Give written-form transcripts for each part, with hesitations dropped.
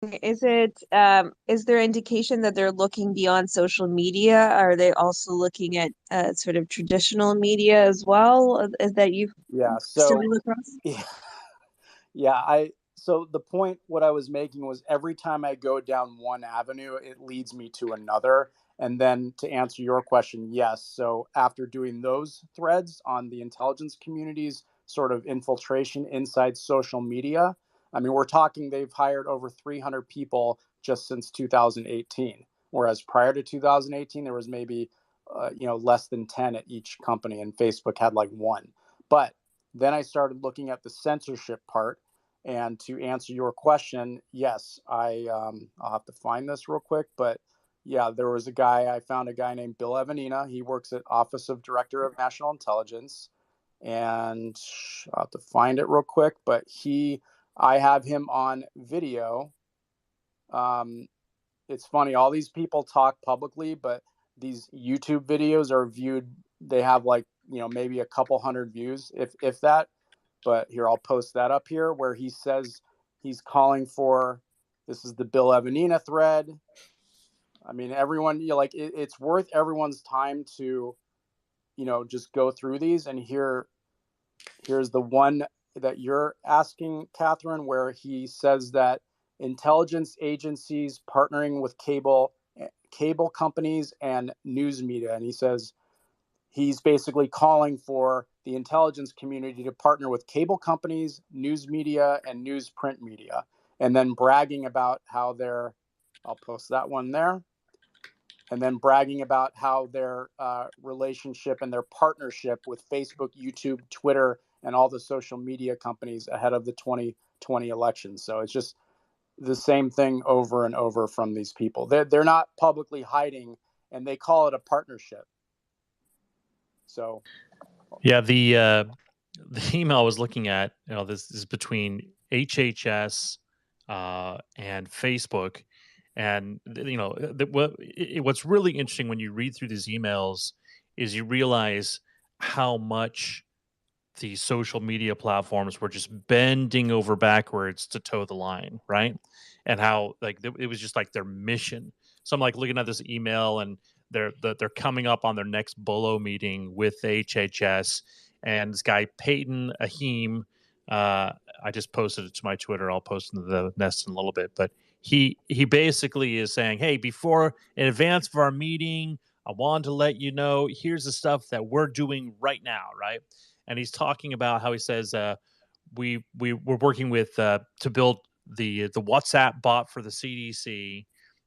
is there indication that they're looking beyond social media? Are they also looking at sort of traditional media as well, that you've Yeah. stumbled across? Yeah, yeah. So the point what I was making was every time I go down one avenue, it leads me to another. And then to answer your question, yes. So after doing those threads on the intelligence community's sort of infiltration inside social media, I mean, we're talking they've hired over 300 people just since 2018, whereas prior to 2018 there was maybe less than 10 at each company, and Facebook had like one. But then I started looking at the censorship part. And to answer your question, yes, I'll have to find this real quick, but yeah, I found a guy named Bill Evanina. He works at Office of Director of National Intelligence, and I'll have to find it real quick, but I have him on video. Um, it's funny, all these people talk publicly, but these YouTube videos are viewed, they have like, maybe a couple hundred views, if that. But here, I'll post that up here where he says he's calling for, this is the Bill Evanina thread. I mean, everyone, it's worth everyone's time to, just go through these. And here's the one that you're asking, Catherine, where he says that intelligence agencies partnering with cable companies and news media. And he says he's basically calling for the intelligence community to partner with cable companies, news media, and newsprint media, and then bragging about how I'll post that one there, and then bragging about how their relationship and their partnership with Facebook, YouTube, Twitter, and all the social media companies ahead of the 2020 election. So it's just the same thing over and over from these people. They're not publicly hiding, and they call it a partnership. So yeah, the email I was looking at, this is between HHS and Facebook, and what's really interesting when you read through these emails is you realize how much the social media platforms were just bending over backwards to toe the line, right? And how it was just like their mission. So I'm like looking at this email, and they're coming up on their next Bolo meeting with the HHS, and this guy Peyton Ahim. I just posted it to my Twitter. I'll post it to the nest in a little bit, but he basically is saying, "Hey, before in advance of our meeting, I wanted to let you know here's the stuff that we're doing right now, right?" And he's talking about how he says we're working with to build the WhatsApp bot for the CDC.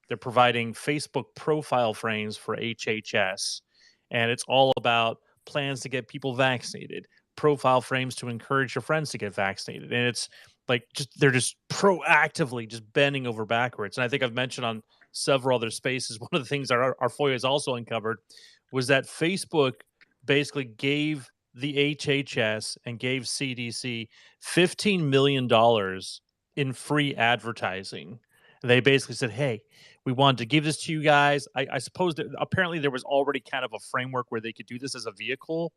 They're providing Facebook profile frames for HHS, and it's all about plans to get people vaccinated, profile frames to encourage your friends to get vaccinated, and it's like they're just proactively just bending over backwards. And I think I've mentioned on several other spaces, one of the things that our FOIA has also uncovered was that Facebook basically gave the HHS and gave CDC $15 million in free advertising. They basically said, hey, we wanted to give this to you guys. I suppose that apparently there was already kind of a framework where they could do this as a vehicle,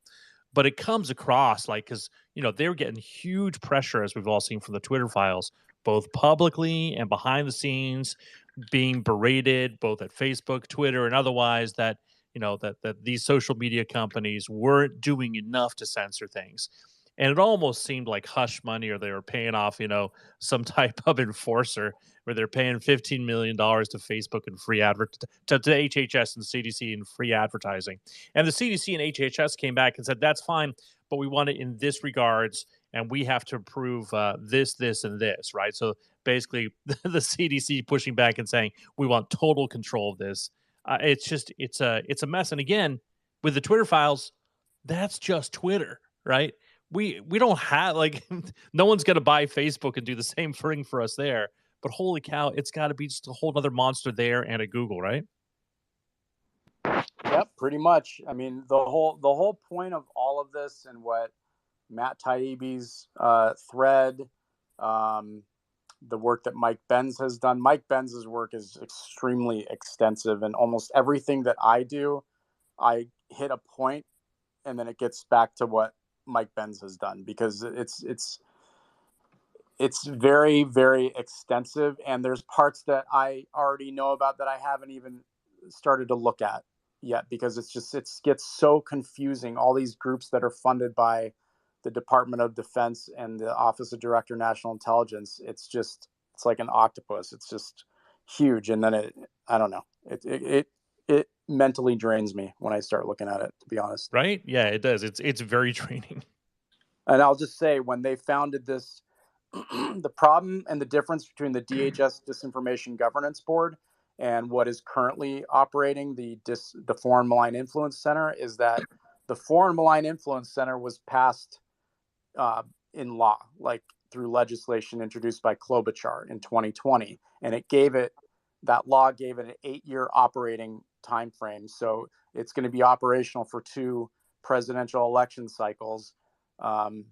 but it comes across like, because, they're getting huge pressure, as we've all seen from the Twitter files, both publicly and behind the scenes, being berated both at Facebook, Twitter, and otherwise that that these social media companies weren't doing enough to censor things. And it almost seemed like hush money, or they were paying off, some type of enforcer, where they're paying $15 million to Facebook and free to HHS and CDC and free advertising. And the CDC and HHS came back and said, that's fine, but we want it in this regards, and we have to approve this, and this, right? So basically, the CDC pushing back and saying, we want total control of this. It's a mess. And again, with the Twitter files, that's just Twitter, right? We don't have no one's going to buy Facebook and do the same thing for us there. But holy cow, it's got to be just a whole other monster there and at Google, right? Yep, pretty much. I mean, the whole point of all of this, and what Matt Taibbi's thread, the work that Mike Benz has done. Mike Benz's work is extremely extensive, and almost everything that I do, I hit a point, and then it gets back to what Mike Benz has done, because it's very, very extensive, and there's parts that I already know about that I haven't even started to look at yet, because it gets so confusing. All these groups that are funded by the Department of Defense and the Office of Director National Intelligence, it's like an octopus. It's just huge, and then I don't know, it mentally drains me when I start looking at it, to be honest. Right? Yeah, it does. It's very draining. And I'll just say, when they founded this, the problem and the difference between the DHS Disinformation Governance Board and what is currently operating the Foreign Malign Influence Center is that the Foreign Malign Influence Center was passed in law, like through legislation introduced by Klobuchar in 2020, and that law gave it an 8-year operating time frame. So it's going to be operational for 2 presidential election cycles. And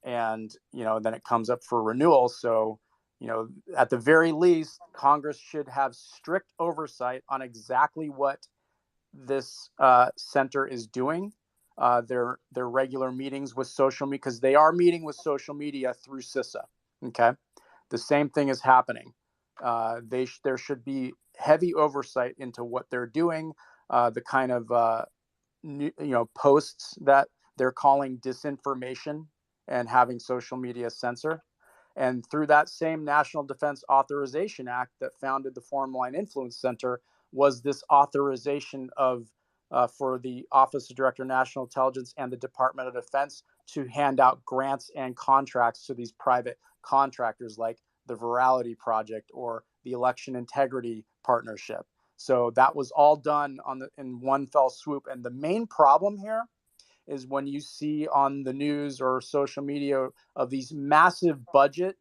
then it comes up for renewal. So at the very least, Congress should have strict oversight on exactly what this center is doing. Their regular meetings with social media, because they are meeting with social media through CISA. Okay, the same thing is happening. There should be heavy oversight into what they're doing, the kind of posts that they're calling disinformation, and having social media censor. And through that same National Defense Authorization Act that founded the Foreign Malign Influence Center was this authorization for the Office of Director of National Intelligence and the Department of Defense to hand out grants and contracts to these private contractors like the Virality Project or the Election Integrity Partnership. So that was all done in one fell swoop. And the main problem here is when you see on the news or social media of these massive budget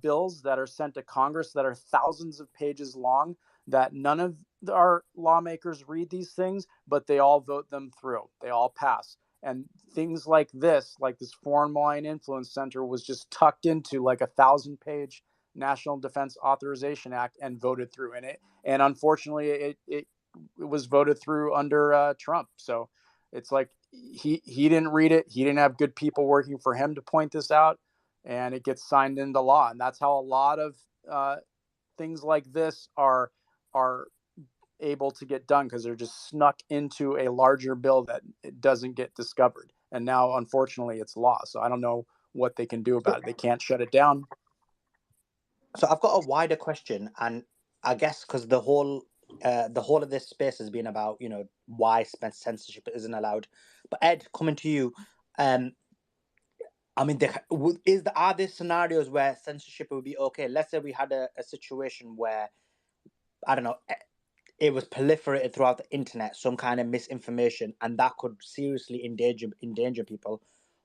bills that are sent to Congress that are thousands of pages long, that none of our lawmakers read these things, but they all vote them through. They all pass. And things like this Foreign Malign Influence Center, was just tucked into like a 1,000-page National Defense Authorization Act and voted through in it. And unfortunately, it was voted through under Trump. So it's like he didn't read it. He didn't have good people working for him to point this out, and it gets signed into law. And that's how a lot of things like this are able to get done, because they're just snuck into a larger bill that it doesn't get discovered. And now, unfortunately, it's law. So I don't know what they can do about it. They can't shut it down. So I've got a wider question, and I guess because the whole of this space has been about why censorship isn't allowed. But Ed, coming to you, I mean, are there scenarios where censorship would be okay? Let's say we had a situation where, I don't know, it was proliferated throughout the internet, some kind of misinformation, and that could seriously endanger people.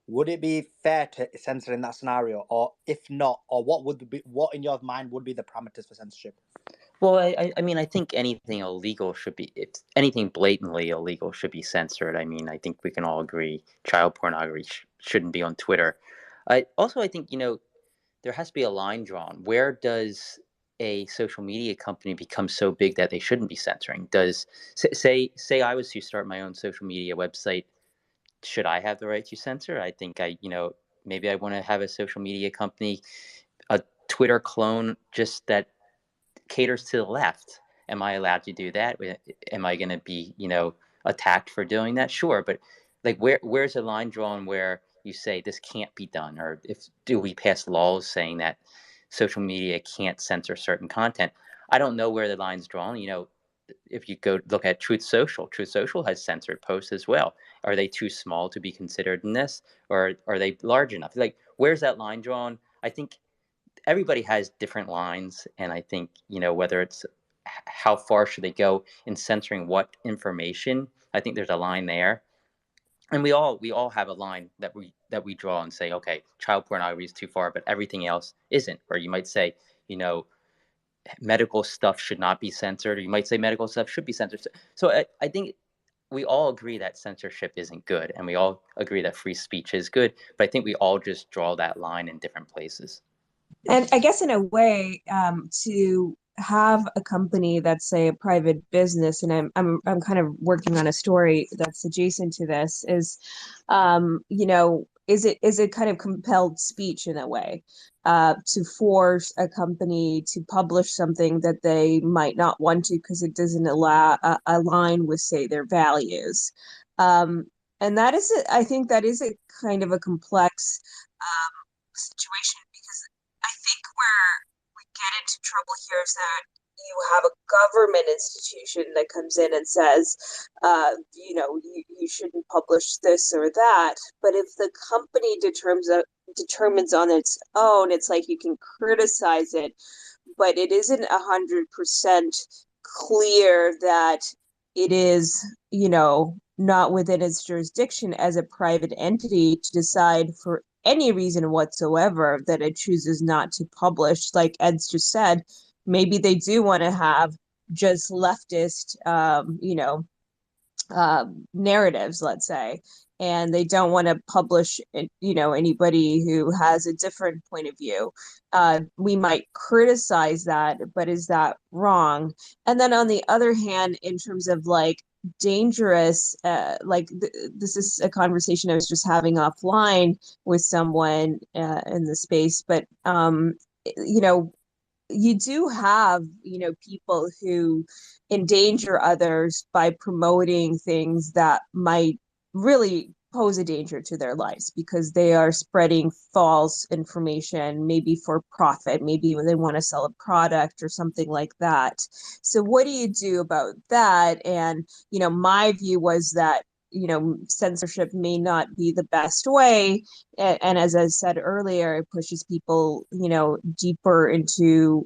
Would it be fair to censor in that scenario, or if not, or what in your mind would be the parameters for censorship? Well, I mean, I think anything illegal should be, if anything blatantly illegal should be censored. I mean, I think we can all agree child pornography shouldn't be on Twitter. I think, there has to be a line drawn. Where does a social media company become so big that they shouldn't be censoring? Say I was to start my own social media website, should I have the right to censor? I think maybe I want to have a social media company, a Twitter clone just that caters to the left. Am I allowed to do that? Am I going to be, attacked for doing that? Sure. But like, where's the line drawn where you say this can't be done? Or do we pass laws saying that social media can't censor certain content? I don't know where the line's drawn. If you go look at Truth Social has censored posts as well. Are they too small to be considered in this, or are they large enough? Like, where's that line drawn? I think everybody has different lines, and I think whether it's how far should they go in censoring what information, I think there's a line there, and we all have a line that we draw and say, okay, child pornography is too far, but everything else isn't. Or you might say, medical stuff should not be censored, or you might say medical stuff should be censored. So I think we all agree that censorship isn't good, and we all agree that free speech is good, but I think we all just draw that line in different places. And I guess in a way, to have a company that's, say, a private business, and I'm kind of working on a story that's adjacent to this, is, is it kind of compelled speech in a way, to force a company to publish something that they might not want to because it doesn't align with, say, their values. Um, and that is, I think that is a kind of a complex situation, because I think where we get into trouble here is that you have a government institution that comes in and says, you shouldn't publish this or that. But if the company determines on its own, it's like you can criticize it, but it isn't 100% clear that it is, not within its jurisdiction as a private entity to decide for any reason whatsoever that it chooses not to publish. Like Ed's just said, maybe they do want to have just leftist, narratives, let's say, and they don't want to publish, anybody who has a different point of view. We might criticize that, but is that wrong? And then on the other hand, in terms of like dangerous, this is a conversation I was just having offline with someone in the space, but you know you do have, people who endanger others by promoting things that might really pose a danger to their lives, because they are spreading false information, maybe for profit, maybe when they want to sell a product or something like that. So what do you do about that? And, my view was that, censorship may not be the best way. And as I said earlier, it pushes people, deeper into,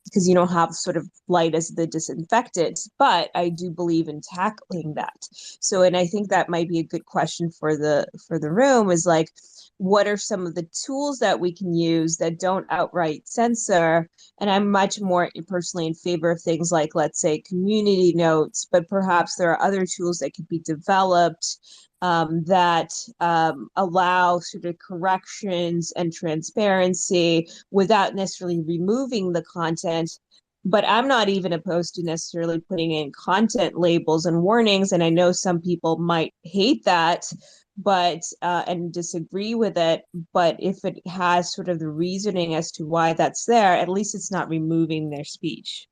because you don't have sort of light as the disinfectant. But I do believe in tackling that. So, and I think that might be a good question for the room, is like, what are some of the tools that we can use that don't outright censor? And I'm much more personally in favor of things like, let's say, community notes, but perhaps there are other tools that could be developed, that allow sort of corrections and transparency without necessarily removing the content. But I'm not even opposed to necessarily putting in content labels and warnings. And I know some people might hate that, but and disagree with it. But if it has sort of the reasoning as to why that's there, at least it's not removing their speech.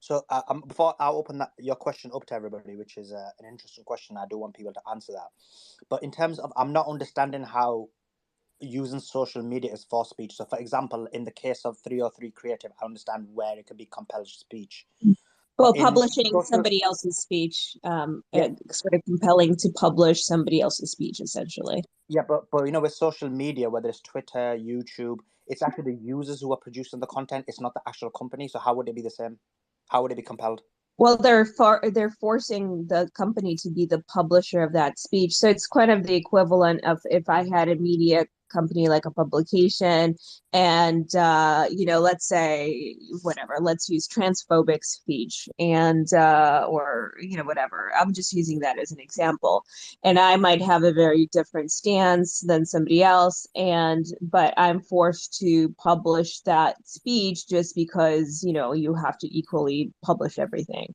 So before I open your question up to everybody, which is an interesting question, I do want people to answer that. But in terms of, I'm not understanding how using social media is for speech. So, for example, in the case of 303 Creative, I understand where it could be compelled speech. Well, But in publishing social, somebody else's speech, yeah, sort of compelling to publish somebody else's speech, essentially. yeah, but with social media, whether it's Twitter, YouTube, it's actually the users who are producing the content. It's not the actual company. So how would it be the same? How would it be compelled? Well, they're forcing the company to be the publisher of that speech. So it's kind of the equivalent of if I had a media company like a publication, and let's say, whatever, let's use transphobic speech, and or whatever. I'm just using that as an example. And I might have a very different stance than somebody else, but I'm forced to publish that speech just because, you have to equally publish everything.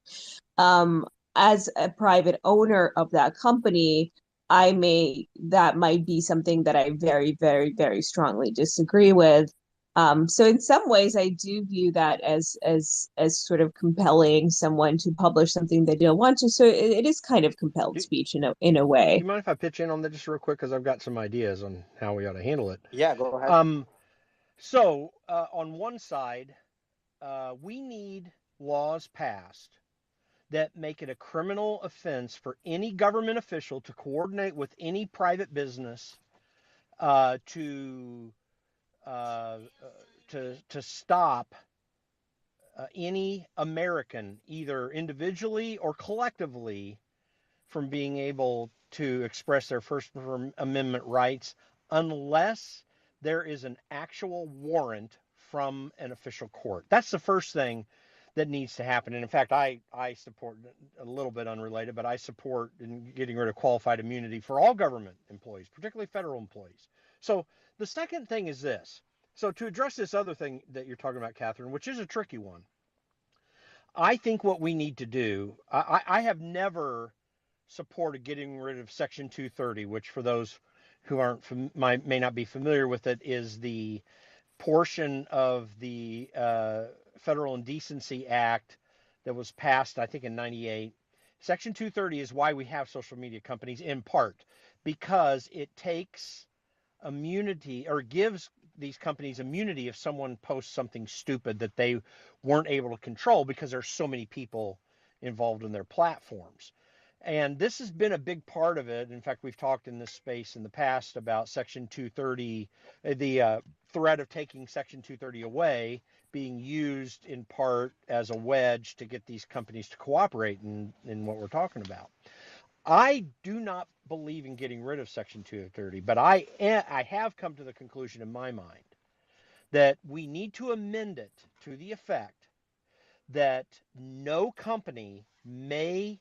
Um, as a private owner of that company, that might be something that I very, very, very strongly disagree with. So in some ways, I do view that as sort of compelling someone to publish something they don't want to. So it is kind of compelled speech in a way. Do you mind if I pitch in on that just real quick? Because I've got some ideas on how we ought to handle it. Yeah, go ahead. So on one side, we need laws passed that make it a criminal offense for any government official to coordinate with any private business to stop any American, either individually or collectively, from being able to express their First Amendment rights unless there is an actual warrant from an official court. That's the first thing that needs to happen. And in fact, I support, a little bit unrelated, but I support in getting rid of qualified immunity for all government employees, particularly federal employees. So the second thing is this. So to address this other thing that you're talking about, Catherine, which is a tricky one, I think what we need to do, I have never supported getting rid of Section 230, which for those who may not be familiar with it, is the portion of the Federal Indecency Act that was passed, I think, in '98. Section 230 is why we have social media companies, in part because it takes immunity, or gives these companies immunity if someone posts something stupid that they weren't able to control because there's so many people involved in their platforms. And this has been a big part of it. In fact, we've talked in this space in the past about Section 230, the threat of taking Section 230 away being used in part as a wedge to get these companies to cooperate in what we're talking about. I do not believe in getting rid of Section 230, but I have come to the conclusion in my mind that we need to amend it to the effect that no company may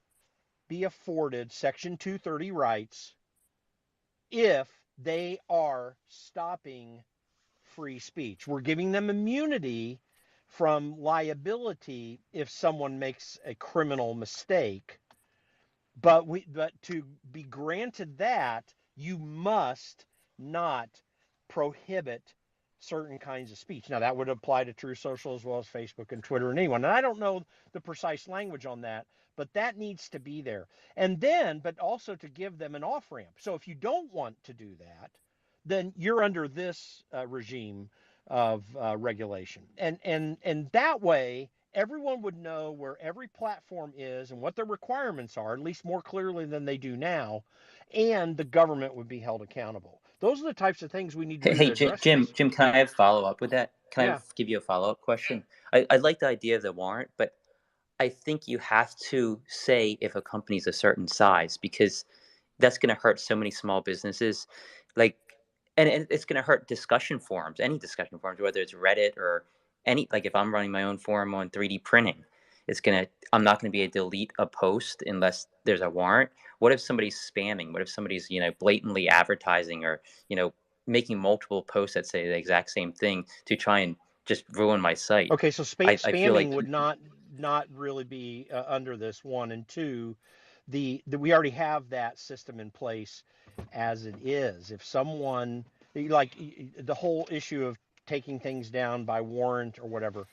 be afforded Section 230 rights if they are stopping free speech. We're giving them immunity from liability if someone makes a criminal mistake. But to be granted that, you must not prohibit certain kinds of speech. Now, that would apply to True Social as well as Facebook and Twitter and anyone. And I don't know the precise language on that, but that needs to be there. And then, but also to give them an off-ramp. So if you don't want to do that, then you're under this regime of regulation. And that way, everyone would know where every platform is and what their requirements are, at least more clearly than they do now, and the government would be held accountable. Those are the types of things we need to do to address Jim, this. Jim, can I have follow up with that? Can Yeah. I give you a follow up question? I like the idea of the warrant, but I think you have to say if a company's a certain size, because that's going to hurt so many small businesses. Like, and it's going to hurt discussion forums, any discussion forums, whether it's Reddit or any, like if I'm running my own forum on 3D printing, I'm not going to be able to delete a post unless there's a warrant. What if somebody's spamming? What if somebody's, blatantly advertising or, making multiple posts that say the exact same thing to try and just ruin my site? Okay, so I feel spamming like would not really be under this, one. And two, we already have that system in place as it is. If someone, like the whole issue of taking things down by warrant or whatever,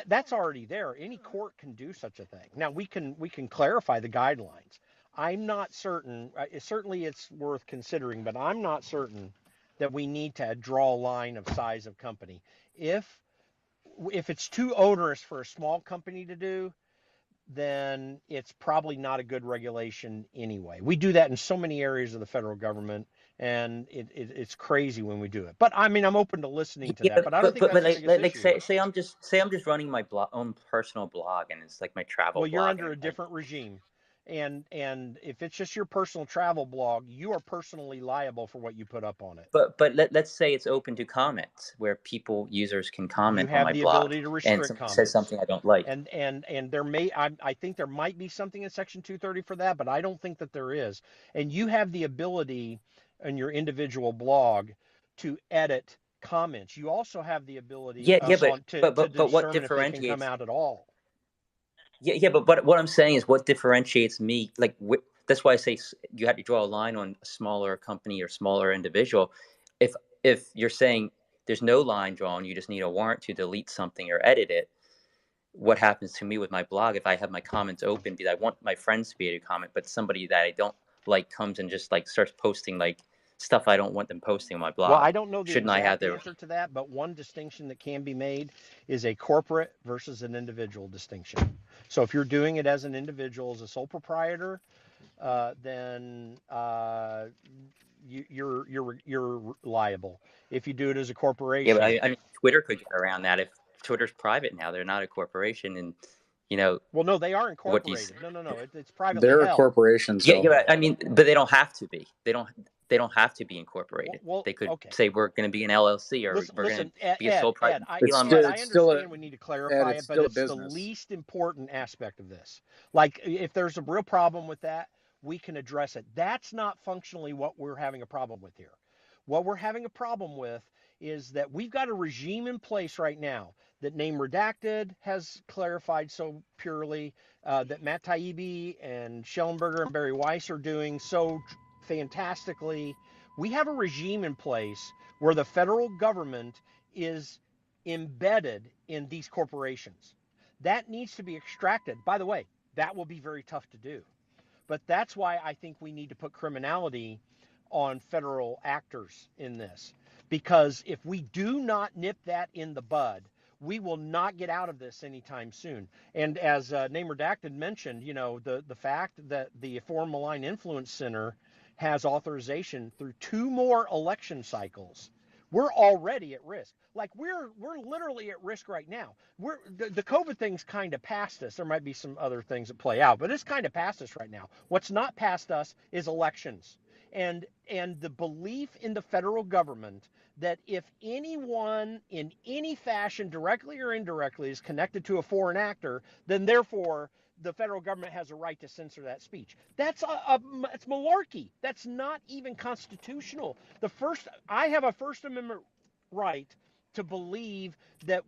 that's already there. Any court can do such a thing. Now we can clarify the guidelines. I'm not certain. Certainly, it's worth considering, but I'm not certain that we need to draw a line of size of company. If it's too onerous for a small company to do, then it's probably not a good regulation anyway. We do that in so many areas of the federal government, and it's crazy when we do it. But I mean, I'm open to listening to that. But I don't think that's the biggest issue. Say I'm just running my own personal blog, and it's like my travel. Well, you're blog, under a different regime. And if it's just your personal travel blog, you are personally liable for what you put up on it. But let's say it's open to comments, where users can comment on my blog. You have the ability to restrict and comments. Says something I don't like. And there I think there might be something in Section 230 for that, but I don't think that there is. And you have the ability in your individual blog to edit comments. You also have the ability to determine if they can come out at all. Yeah, but what I'm saying is, what differentiates me, that's why I say you have to draw a line on a smaller company or smaller individual. If you're saying there's no line drawn, you just need a warrant to delete something or edit it, what happens to me with my blog if I have my comments open? Because I want my friends to be able to comment, but somebody that I don't like comes and just starts posting stuff I don't want them posting on my blog. Well, I don't know the Shouldn't exact I have answer to that, but one distinction that can be made is a corporate versus an individual distinction. So if you're doing it as an individual, as a sole proprietor, then you're liable. If you do it as a corporation, yeah, but I mean, Twitter could get around that. If Twitter's private now, they're not a corporation, and well, no, they are incorporated. No, it's privately They're held. a corporation. So. Yeah, I mean, but they don't have to be. They don't have to be incorporated. Well, they could okay. say we're going to be an LLC, or we're going to be a sole private. I still understand we need to clarify it, but it's the least important aspect of this. Like, if there's a real problem with that, we can address it. That's not functionally what we're having a problem with here. What we're having a problem with is that we've got a regime in place right now that Name Redacted has clarified so purely, that Matt Taibbi and Schellenberger and Barry Weiss are doing so fantastically, We have a regime in place where the federal government is embedded in these corporations. That needs to be extracted. By the way, that will be very tough to do. But that's why I think we need to put criminality on federal actors in this. Because if we do not nip that in the bud, we will not get out of this anytime soon. And as Name Redacted mentioned, the fact that the Foreign Malign Influence Center has authorization through 2 more election cycles, we're already at risk. Like we're literally at risk right now. The COVID thing's kind of past us. There might be some other things that play out, but it's kind of past us right now. What's not past us is elections. And the belief in the federal government that if anyone in any fashion, directly or indirectly, is connected to a foreign actor, then therefore the federal government has a right to censor that speech. That's it's malarkey. That's not even constitutional. I have a First Amendment right to believe that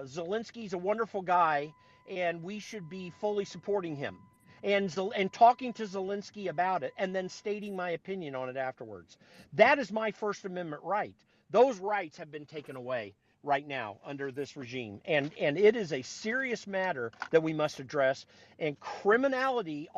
Zelensky's a wonderful guy and we should be fully supporting him and talking to Zelensky about it and then stating my opinion on it afterwards. That is my First Amendment right. Those rights have been taken away right now under this regime. And it is a serious matter that we must address. And criminality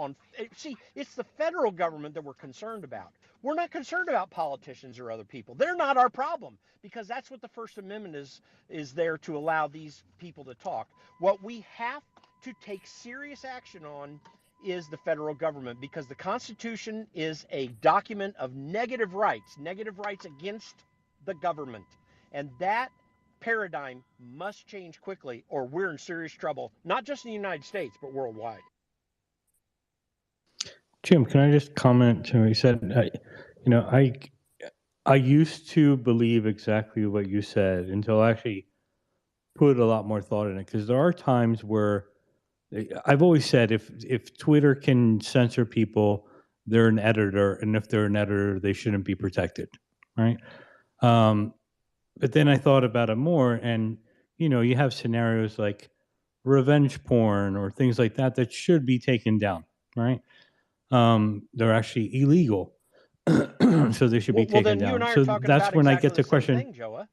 it's the federal government that we're concerned about. We're not concerned about politicians or other people. They're not our problem because that's what the First Amendment is there to allow these people to talk. What we have to take serious action on is the federal government because the Constitution is a document of negative rights against the government. And that paradigm must change quickly or we're in serious trouble, not just in the United States, but worldwide. Jim, can I just comment to what you said? I used to believe exactly what you said until I actually put a lot more thought in it because there are times where I've always said if Twitter can censor people, they're an editor, and if they're an editor, they shouldn't be protected, right? But then I thought about it more, and you have scenarios like revenge porn or things like that should be taken down, right? They're actually illegal, so they should be taken down. You and I are so talking that's about when exactly I get the question. Thing, Joa.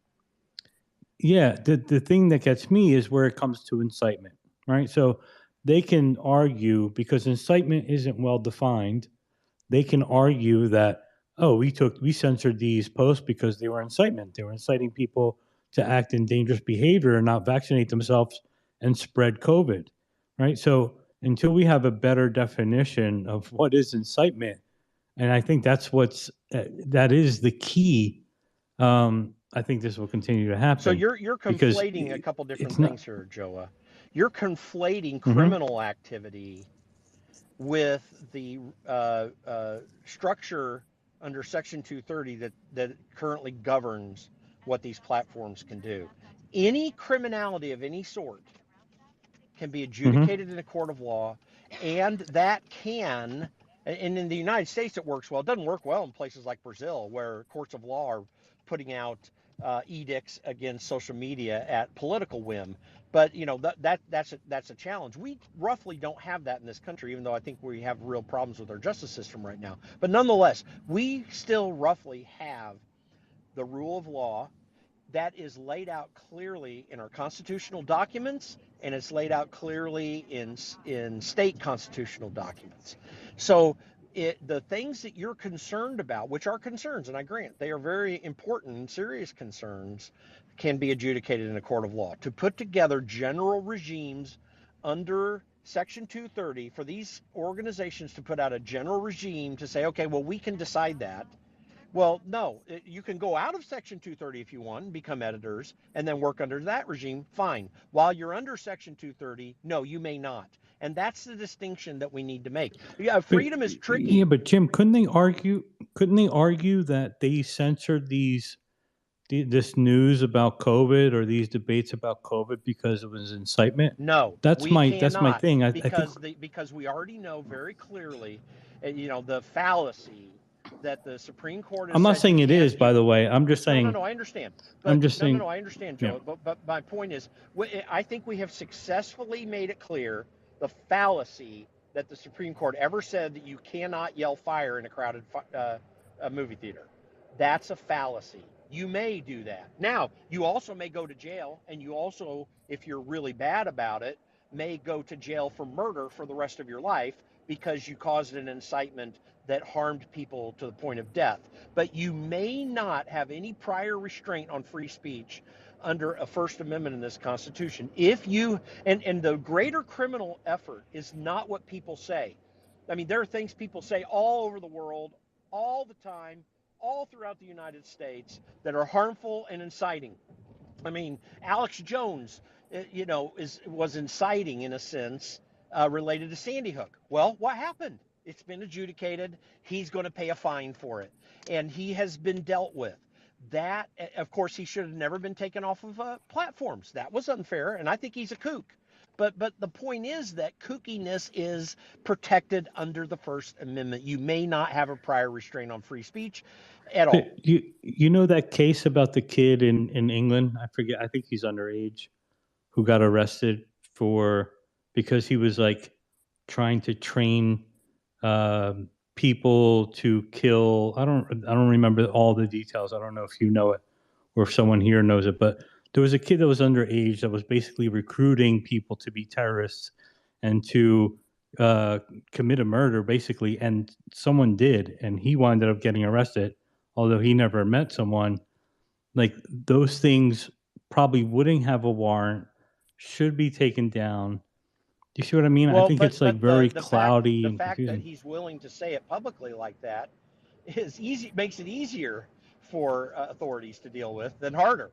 Yeah, the thing that gets me is where it comes to incitement, right? So they can argue because incitement isn't well defined. They can argue that we censored these posts because they were incitement. They were inciting people to act in dangerous behavior and not vaccinate themselves and spread COVID, right? So until we have a better definition of what is incitement, and I think that is the key. I think this will continue to happen. So you're conflating a couple different things here, Joa. You're conflating criminal activity with the structure under Section 230 that currently governs what these platforms can do. Any criminality of any sort can be adjudicated in a court of law, and that can, and in the United States it works well. It doesn't work well in places like Brazil where courts of law are putting out edicts against social media at political whim. But that's a challenge. We roughly don't have that in this country, even though I think we have real problems with our justice system right now. But nonetheless, we still roughly have the rule of law that is laid out clearly in our constitutional documents, and it's laid out clearly in state constitutional documents. So the things that you're concerned about, which are concerns, and I grant they are very important and serious concerns, can be adjudicated in a court of law. To put together general regimes under Section 230 for these organizations to put out a general regime to say, okay, well, we can decide that. Well, no, you can go out of Section 230 if you want and become editors and then work under that regime. Fine. While you're under Section 230, no, you may not. And that's the distinction that we need to make. Yeah, freedom is tricky. Yeah, but Jim, couldn't they argue that they censored this news about COVID or these debates about COVID because it was incitement? No, that's my thing. Because we already know very clearly, the fallacy that the Supreme Court has I'm not saying it is, by the way. I'm just saying. No, I understand. I'm just saying. No, I understand, Joe. Yeah. But my point is, I think we have successfully made it clear the fallacy that the Supreme Court ever said that you cannot yell fire in a crowded movie theater. That's a fallacy. You may do that. Now, you also may go to jail, and you also, if you're really bad about it, may go to jail for murder for the rest of your life because you caused an incitement that harmed people to the point of death. But you may not have any prior restraint on free speech under a First Amendment in this Constitution. If you, and the greater criminal effort is not what people say. I mean, there are things people say all over the world, all the time, all throughout the United States that are harmful and inciting. I mean, Alex Jones, was inciting in a sense related to Sandy Hook. Well, what happened? It's been adjudicated. He's going to pay a fine for it, and he has been dealt with. That, of course, he should have never been taken off of platforms. That was unfair, and I think he's a kook. But the point is that kookiness is protected under the First Amendment. You may not have a prior restraint on free speech at all. You know that case about the kid in England? I forget. I think he's underage, who got arrested because he was like trying to train people to kill. I don't remember all the details. I don't know if you know it or if someone here knows it, but there was a kid that was underage that was basically recruiting people to be terrorists and to commit a murder, basically. And someone did, and he wound up getting arrested, although he never met someone. Like, those things probably wouldn't have a warrant, should be taken down. Do you see what I mean? Well, I think it's like very cloudy and fact confusing. that he's willing to say it publicly like that makes it easier for authorities to deal with than harder.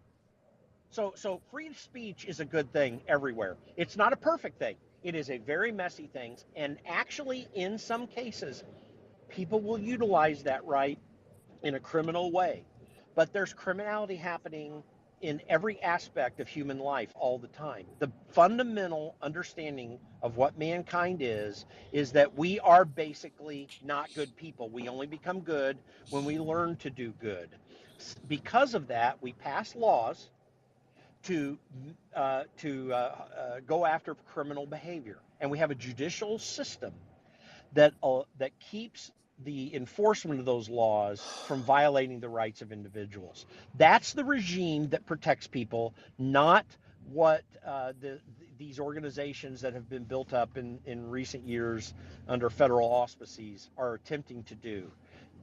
So free speech is a good thing everywhere. It's not a perfect thing. It is a very messy thing, and actually, in some cases, people will utilize that right in a criminal way. But there's criminality happening in every aspect of human life all the time. The fundamental understanding of what mankind is that we are basically not good people. We only become good when we learn to do good. Because of that, we pass laws to go after criminal behavior, and we have a judicial system that keeps the enforcement of those laws from violating the rights of individuals. That's the regime that protects people, not what these organizations that have been built up in recent years under federal auspices are attempting to do.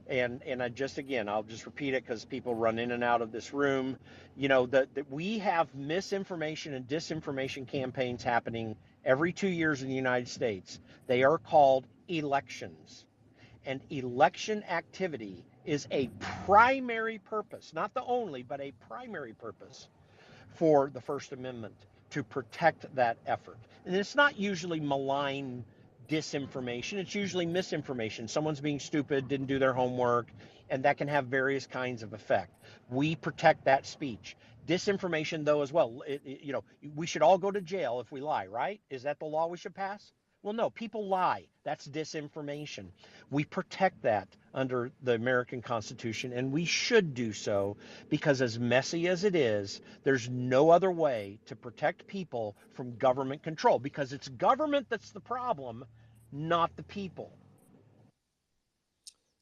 And I'll just repeat it because people run in and out of this room. That we have misinformation and disinformation campaigns happening every 2 years in the United States. They are called elections. And election activity is a primary purpose, not the only, but a primary purpose for the First Amendment, to protect that effort. And it's not usually malign disinformation, it's usually misinformation. Someone's being stupid, didn't do their homework, and that can have various kinds of effect. We protect that speech. Disinformation, though, as well. We should all go to jail if we lie, right? Is that the law we should pass? Well, no, people lie. That's disinformation. We protect that under the American Constitution, and we should do so, because as messy as it is, there's no other way to protect people from government control, because it's government that's the problem, not the people.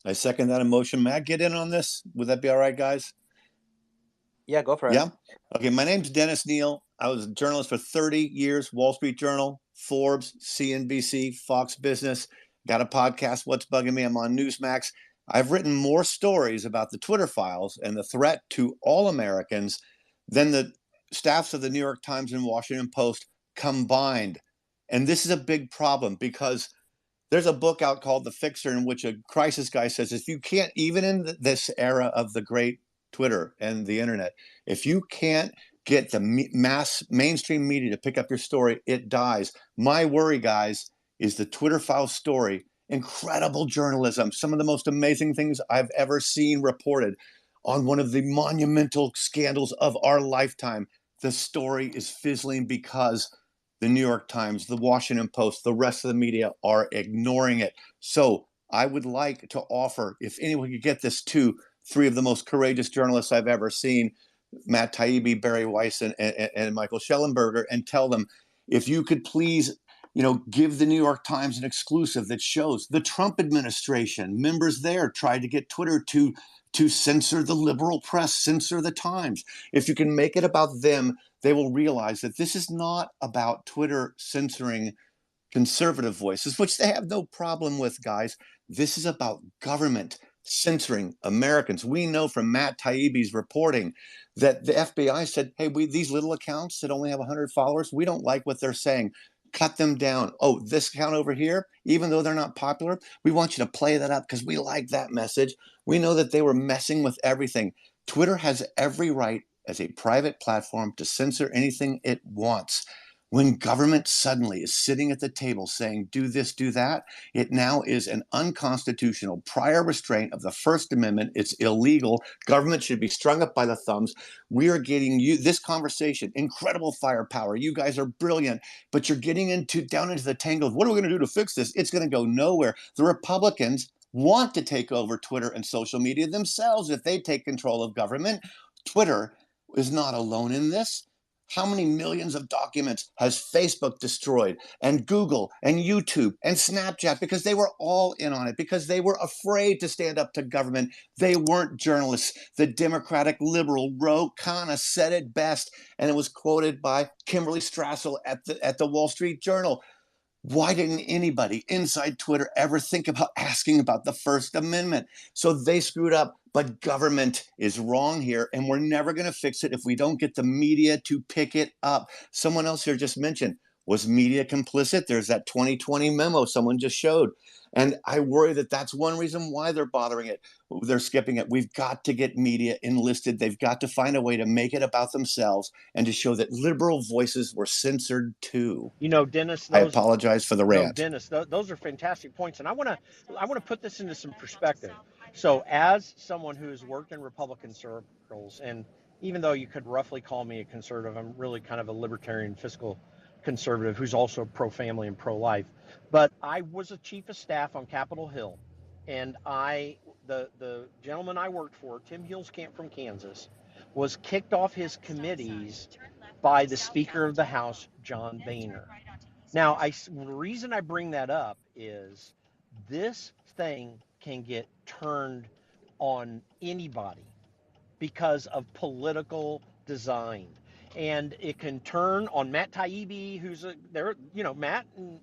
I second that emotion. May I get in on this? Would that be all right, guys? Yeah, go for it. Yeah. Okay. My name's Dennis Neal. I was a journalist for 30 years, Wall Street Journal, Forbes, CNBC, Fox Business. Got a podcast, What's Bugging Me? I'm on Newsmax. I've written more stories about the Twitter files and the threat to all Americans than the staffs of the New York Times and Washington Post combined. And this is a big problem, because there's a book out called The Fixer, in which a crisis guy says, if you can't, even in this era of the great Twitter and the internet, if you can't get the mainstream media to pick up your story, it dies. My worry, guys, is the Twitter file story. Incredible journalism. Some of the most amazing things I've ever seen reported on one of the monumental scandals of our lifetime. The story is fizzling because the New York Times, the Washington Post, the rest of the media are ignoring it. So I would like to offer, if anyone could get this to 3 of the most courageous journalists I've ever seen, Matt Taibbi, Barry Weiss, and Michael Schellenberger, and tell them, if you could please give the New York Times an exclusive that shows the Trump administration, members there tried to get Twitter to censor the liberal press, censor the Times. If you can make it about them, they will realize that this is not about Twitter censoring conservative voices, which they have no problem with, guys. This is about government censoring Americans. We know from Matt Taibbi's reporting that the FBI said, hey, these little accounts that only have 100 followers, we don't like what they're saying. Cut them down. Oh, this account over here, even though they're not popular, we want you to play that up because we like that message. We know that they were messing with everything. Twitter has every right as a private platform to censor anything it wants. When government suddenly is sitting at the table saying, do this, do that, it now is an unconstitutional prior restraint of the First Amendment. It's illegal. Government should be strung up by the thumbs. We are getting this conversation, incredible firepower. You guys are brilliant, but you're getting down into the tangle of what are we going to do to fix this? It's going to go nowhere. The Republicans want to take over Twitter and social media themselves if they take control of government. Twitter is not alone in this. How many millions of documents has Facebook destroyed, and Google and YouTube and Snapchat, because they were all in on it, because they were afraid to stand up to government. They weren't journalists. The Democratic liberal Ro Khanna said it best, and it was quoted by Kimberly Strassel at the Wall Street Journal. Why didn't anybody inside Twitter ever think about asking about the First Amendment? So they screwed up, but government is wrong here, and we're never going to fix it if we don't get the media to pick it up. Someone else here just mentioned, was media complicit? There's that 2020 memo someone just showed. And I worry that that's one reason why they're bothering it. They're skipping it. We've got to get media enlisted. They've got to find a way to make it about themselves and to show that liberal voices were censored too. Dennis, I apologize for the rant. Dennis, those are fantastic points. And I want to put this into some perspective. So as someone who has worked in Republican circles, and even though you could roughly call me a conservative, I'm really kind of a libertarian fiscal conservative who's also pro-family and pro-life. But I was a chief of staff on Capitol Hill, and the gentleman I worked for, Tim Huelskamp from Kansas, was kicked off his committees by the Speaker of the House, John Boehner. Now, the reason I bring that up is this thing can get turned on anybody because of political design. And it can turn on Matt Taibbi, Matt and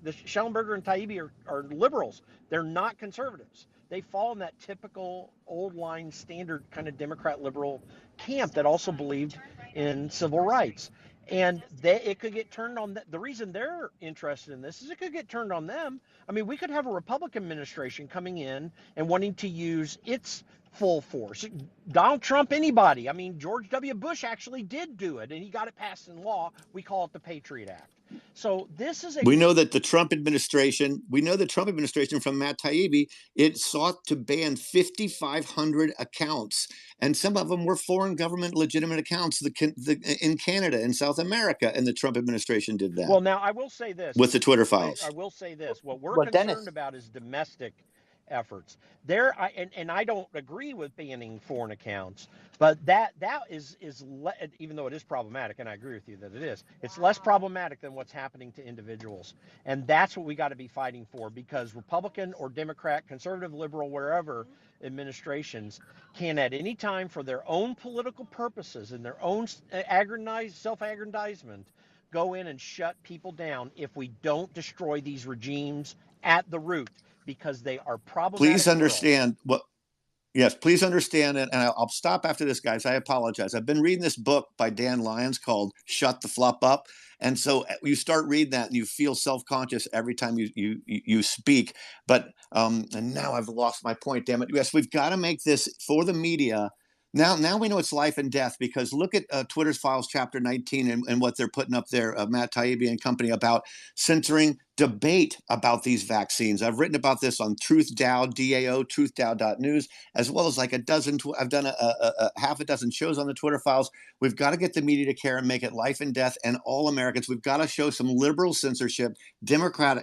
the Schellenberger and Taibbi are liberals. They're not conservatives. They fall in that typical old line standard kind of Democrat liberal camp that also believed in civil rights. And it could get turned on. The reason they're interested in this is it could get turned on them. I mean, we could have a Republican administration coming in and wanting to use its full force. Donald Trump, anybody. I mean, George W. Bush actually did do it, and he got it passed in law. We call it the Patriot Act. So this is we know that the Trump administration from Matt Taibbi, it sought to ban 5,500 accounts, and some of them were foreign government legitimate accounts in Canada and South America, and the Trump administration did that. Well, now I will say this with the Twitter files. I will say this: what we're concerned about is domestic efforts. And I don't agree with banning foreign accounts, but that is even though it is problematic, and I agree with you that it is, it's less problematic than what's happening to individuals. And that's what we got to be fighting for, because Republican or Democrat, conservative, liberal, wherever administrations can at any time, for their own political purposes and their own self-aggrandizement, go in and shut people down if we don't destroy these regimes at the root, because they are problematic. Please understand please understand it. And I'll stop after this, guys. I apologize. I've been reading this book by Dan Lyons called Shut the Flop Up. And so you start reading that and you feel self-conscious every time you speak. But and now I've lost my point, damn it. Yes, we've got to make this for the media. Now we know it's life and death, because look at Twitter's Files Chapter 19 and what they're putting up there, Matt Taibbi and company, about censoring debate about these vaccines. I've written about this on TruthDAO, DAO, TruthDAO.news, as well as like a dozen. I've done a half a dozen shows on the Twitter Files. We've got to get the media to care and make it life and death, and all Americans. We've got to show some liberal censorship, Democrats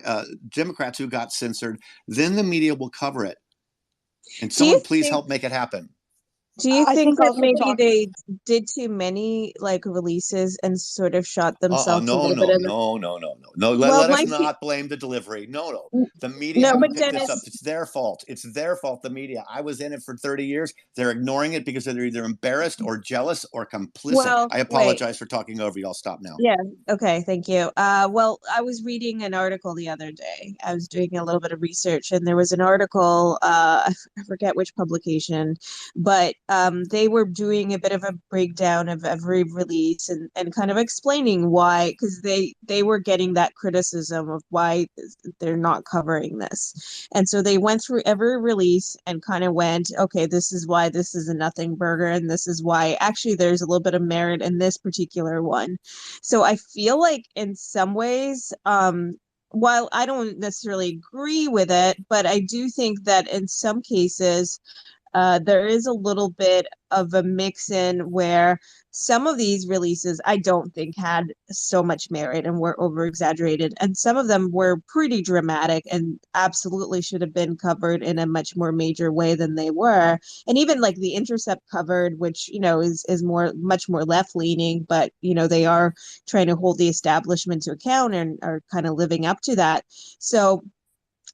who got censored. Then the media will cover it. And someone please help make it happen. Do you I think think that also maybe talk. they did too many like releases and sort of shot themselves a No, little bit no, in the no, no, no, no, no. well, Let us my not blame the delivery. No, no. The media no, haven't but picked this up. Dennis, It's their fault. It's their fault, the media. I was in it for 30 years. They're ignoring it because they're either embarrassed or jealous or complicit. well, I wait. apologize for talking over you. I'll stop now. Yeah, okay, thank you. Well, I was reading an article the other day. I was doing a little bit of research, and there was an article, I forget which publication, but they were doing a bit of a breakdown of every release and kind of explaining why, because they were getting that criticism of why they're not covering this. And so they went through every release and kind of went, okay, this is why this is a nothing burger, and this is why actually there's a little bit of merit in this particular one. So I feel like in some ways, while I don't necessarily agree with it, but I do think that in some cases, there is a little bit of a mix in where some of these releases I don't think had so much merit and were over exaggerated, and some of them were pretty dramatic and absolutely should have been covered in a much more major way than they were. And even like the Intercept covered, which is more much more left leaning, but they are trying to hold the establishment to account and are kind of living up to that. So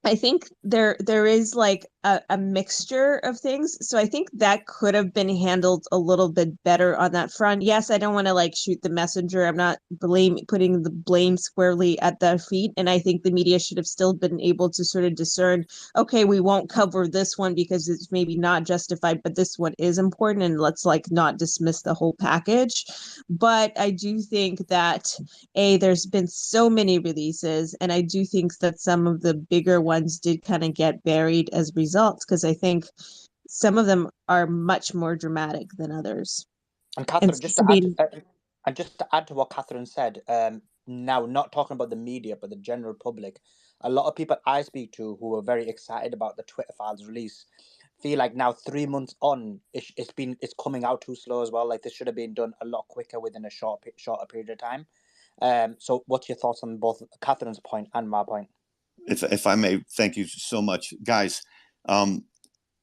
I think there is like a mixture of things. So I think that could have been handled a little bit better on that front. Yes, I don't want to like shoot the messenger. I'm not putting the blame squarely at their feet. And I think the media should have still been able to sort of discern, okay, we won't cover this one because it's maybe not justified, but this one is important, and let's like not dismiss the whole package. But I do think that there's been so many releases, and I do think that some of the bigger ones did kind of get buried as results, because I think some of them are much more dramatic than others. And And Catherine, just to add, Sabine, and just to add to what Catherine said, now not talking about the media but the general public, a lot of people I speak to who are very excited about the Twitter files release feel like now 3 months on, it's coming out too slow as well. Like this should have been done a lot quicker within a shorter period of time. So what's your thoughts on both Catherine's point and my point? If I may, thank you so much, guys.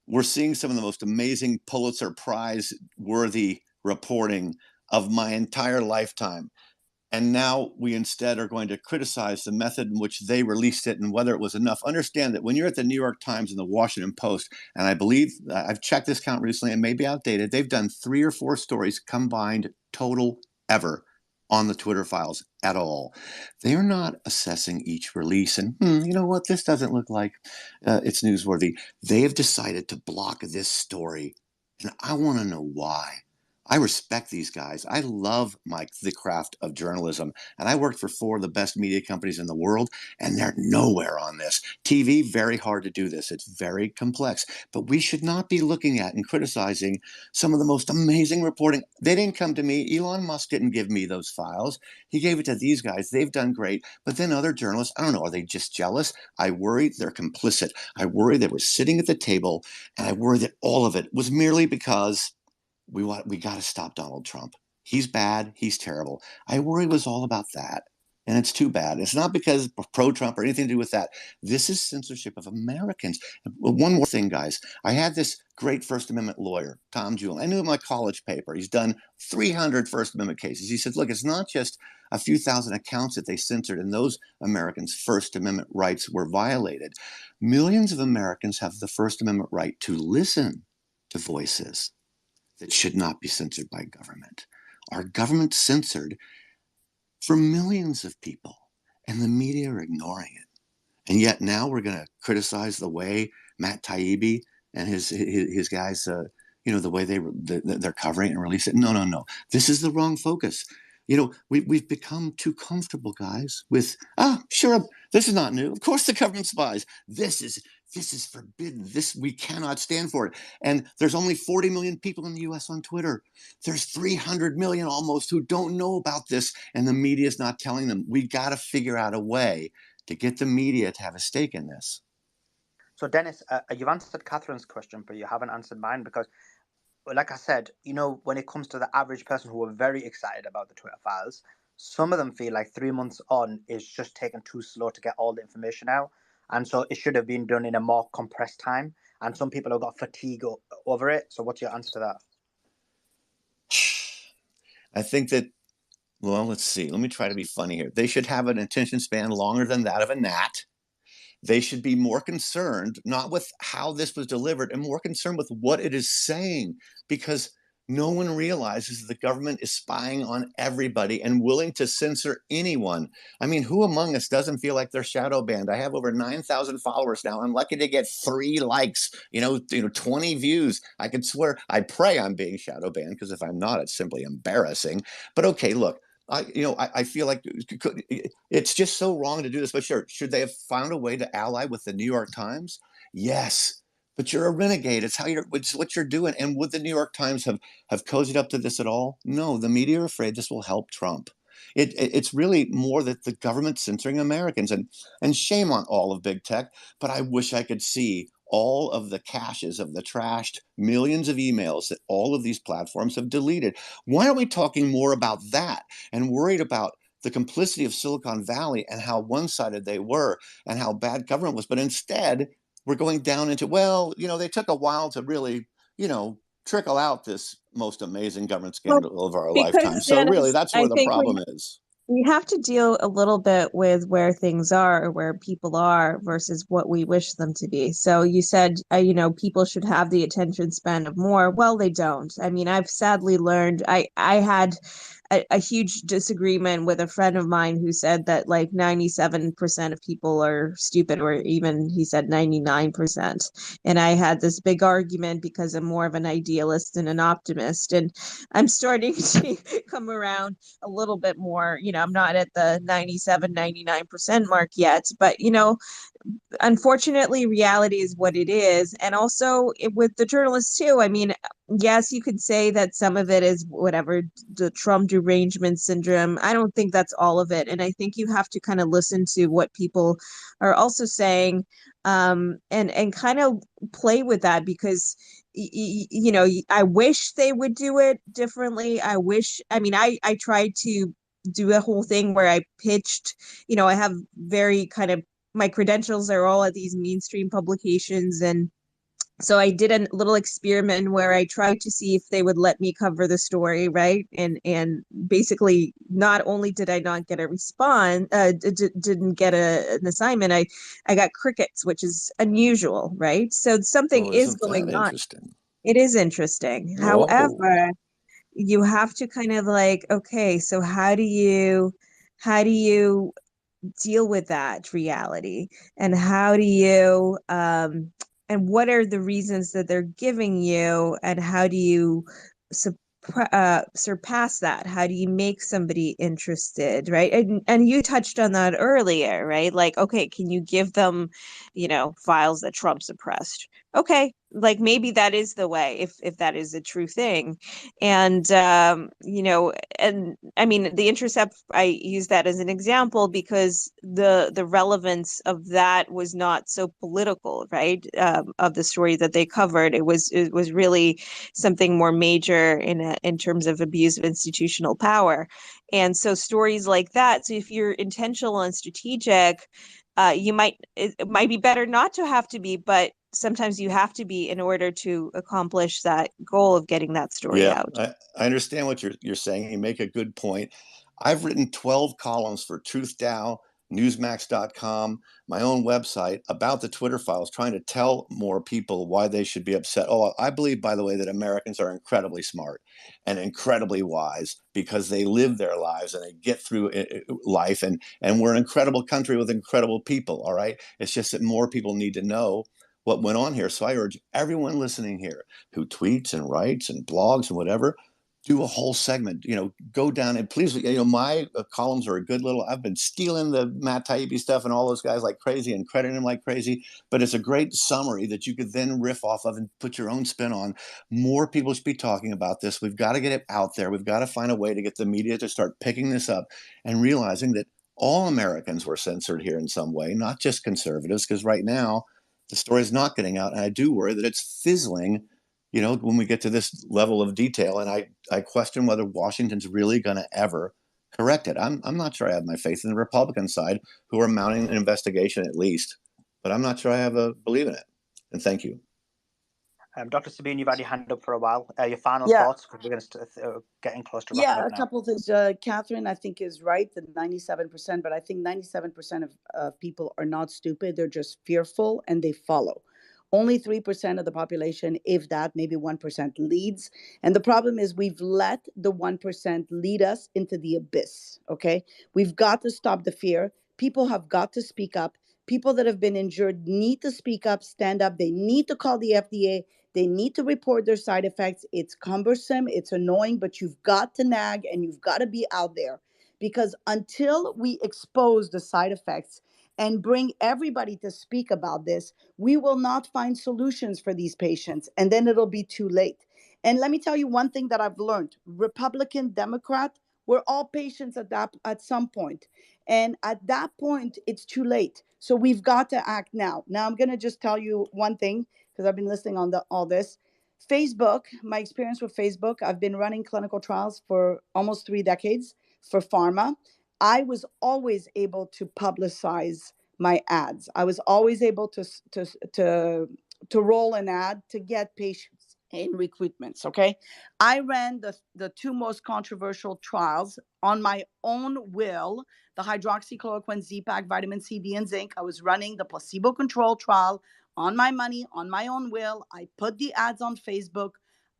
We're seeing some of the most amazing Pulitzer Prize worthy reporting of my entire lifetime. And now we instead are going to criticize the method in which they released it and whether it was enough. Understand that when you're at the New York Times and the Washington Post, and I believe I've checked this count recently and may be outdated, they've done 3 or 4 stories combined total ever on the Twitter files at all. They're not assessing each release and, you know what, this doesn't look like it's newsworthy. They have decided to block this story, and I want to know why. I respect these guys. I love the craft of journalism, and I worked for 4 of the best media companies in the world, and they're nowhere on this. TV, very hard to do this. It's very complex, but we should not be looking at and criticizing some of the most amazing reporting. They didn't come to me. Elon Musk didn't give me those files. He gave it to these guys. They've done great, but then other journalists, I don't know, are they just jealous? I worry they're complicit. I worry they were sitting at the table, and I worry that all of it was merely because we got to stop Donald Trump. He's bad. He's terrible. I worry it was all about that. And it's too bad. It's not because pro-Trump or anything to do with that. This is censorship of Americans. One more thing, guys. I had this great First Amendment lawyer, Tom Jewell. I knew him in my college paper. He's done 300 First Amendment cases. He said, look, it's not just a few thousand accounts that they censored and those Americans' First Amendment rights were violated. Millions of Americans have the First Amendment right to listen to voices that should not be censored by government. Our government censored for millions of people, and the media are ignoring it. And yet now we're going to criticize the way Matt Taibbi and his guys, the way they're covering it and release it. No. This is the wrong focus. We've become too comfortable, guys, with, sure, this is not new. Of course the government spies. This is forbidden. We cannot stand for it. And there's only 40 million people in the US on Twitter. There's 300 million almost who don't know about this, and the media is not telling them. We got to figure out a way to get the media to have a stake in this. So Dennis, you've answered Catherine's question, but you haven't answered mine because, like I said, when it comes to the average person who are very excited about the Twitter files, some of them feel like 3 months on is just taking too slow to get all the information out. And so it should have been done in a more compressed time. And some people have got fatigue over it. So what's your answer to that? I think that, well, let's see. Let me try to be funny here. They should have an attention span longer than that of a gnat. They should be more concerned, not with how this was delivered, and more concerned with what it is saying, because no one realizes that the government is spying on everybody and willing to censor anyone. I mean, who among us doesn't feel like they're shadow banned? I have over 9,000 followers now. I'm lucky to get 3 likes, 20 views. I could swear, I pray I'm being shadow banned, because if I'm not, it's simply embarrassing. But okay, look, I feel like it's just so wrong to do this. But sure, should they have found a way to ally with the New York Times? Yes, but you're a renegade. It's what you're doing. And would the New York Times have cozied up to this at all? No, the media are afraid this will help Trump. It's really more that the government's censoring Americans, and shame on all of big tech. But I wish I could see all of the caches of the trashed millions of emails that all of these platforms have deleted. Why aren't we talking more about that and worried about the complicity of Silicon Valley and how one-sided they were and how bad government was? But instead, we're going down into, well, they took a while to really, trickle out this most amazing government Well, scandal of our lifetime. because So really, Dennis, that's I where the think problem is. we have to deal a little bit with where things are, or where people are versus what we wish them to be. So you said, people should have the attention span of more. Well, they don't. I mean, I've sadly learned, I had a huge disagreement with a friend of mine who said that like 97% of people are stupid, or even he said 99%. And I had this big argument because I'm more of an idealist and an optimist. And I'm starting to come around a little bit more. I'm not at the 97, 99% mark yet, but unfortunately, reality is what it is. And also with the journalists too, I mean, yes, you could say that some of it is whatever, the Trump derangement syndrome. I don't think that's all of it. And I think you have to kind of listen to what people are also saying, and kind of play with that, because I wish they would do it differently. I tried to do a whole thing where I pitched, I have very kind of, my credentials are all at these mainstream publications. And so I did a little experiment where I tried to see if they would let me cover the story, right? And basically, not only did I not get a response, didn't get an assignment, I got crickets, which is unusual, right? So something Oh, is isn't that going on. interesting? It is interesting. Whoa. However, you have to kind of like, okay, so how do you deal with that reality, and how do you and what are the reasons that they're giving you, and how do you surpass that? How do you make somebody interested, right? And you touched on that earlier, right? Like, okay, can you give them, files that Trump suppressed? Okay, like maybe that is the way, if that is a true thing. And and I mean, the Intercept, I use that as an example because the relevance of that was not so political, right? Of the story that they covered, it was really something more major in terms of abuse of institutional power. And so stories like that, so if you're intentional and strategic, it might be better not to have to be, but sometimes you have to be in order to accomplish that goal of getting that story Yeah, out. I understand what you're saying. You make a good point. I've written 12 columns for TruthDAO, Newsmax.com, my own website about the Twitter files, trying to tell more people why they should be upset. Oh, I believe, by the way, that Americans are incredibly smart and incredibly wise because they live their lives and they get through life. And we're an incredible country with incredible people. All right. It's just that more people need to know what went on here. So I urge everyone listening here who tweets and writes and blogs and whatever, do a whole segment, go down and please, my columns are a good little, I've been stealing the Matt Taibbi stuff and all those guys like crazy and crediting them like crazy, but it's a great summary that you could then riff off of and put your own spin on. More people should be talking about this. We've got to get it out there. We've got to find a way to get the media to start picking this up and realizing that all Americans were censored here in some way, not just conservatives, because right now the story is not getting out. And I do worry that it's fizzling when we get to this level of detail. And I question whether Washington's really going to ever correct it. I'm not sure I have my faith in the Republican side, who are mounting an investigation at least, but I'm not sure I have a belief in it. And thank you. Dr. Sabine, you've had your hand up for a while. Your final Yeah. thoughts, because we're going to getting close to wrapping Yeah, up a now. couple of things. Catherine, I think, is right, the 97%, but I think 97% of people are not stupid. They're just fearful and they follow. Only 3% of the population, if that, maybe 1% leads. And the problem is we've let the 1% lead us into the abyss, okay? We've got to stop the fear. People have got to speak up. People that have been injured need to speak up, stand up. They need to call the FDA. They need to report their side effects. It's cumbersome, it's annoying, but you've got to nag and you've got to be out there, because until we expose the side effects and bring everybody to speak about this, we will not find solutions for these patients, and then it'll be too late. And let me tell you one thing that I've learned: Republican, Democrat, we're all patients at some point. And at that point, it's too late. So we've got to act now. Now, I'm going to just tell you one thing, because I've been listening on all this. Facebook, my experience with Facebook, I've been running clinical trials for almost 3 decades for pharma. I was always able to publicize my ads. I was always able to roll an ad to get patients in recruitments. Okay, I ran the 2 most controversial trials on my own will: the hydroxychloroquine, Z-Pak, vitamin C, D, and zinc. I was running the placebo-controlled trial on my money, on my own will. I put the ads on Facebook.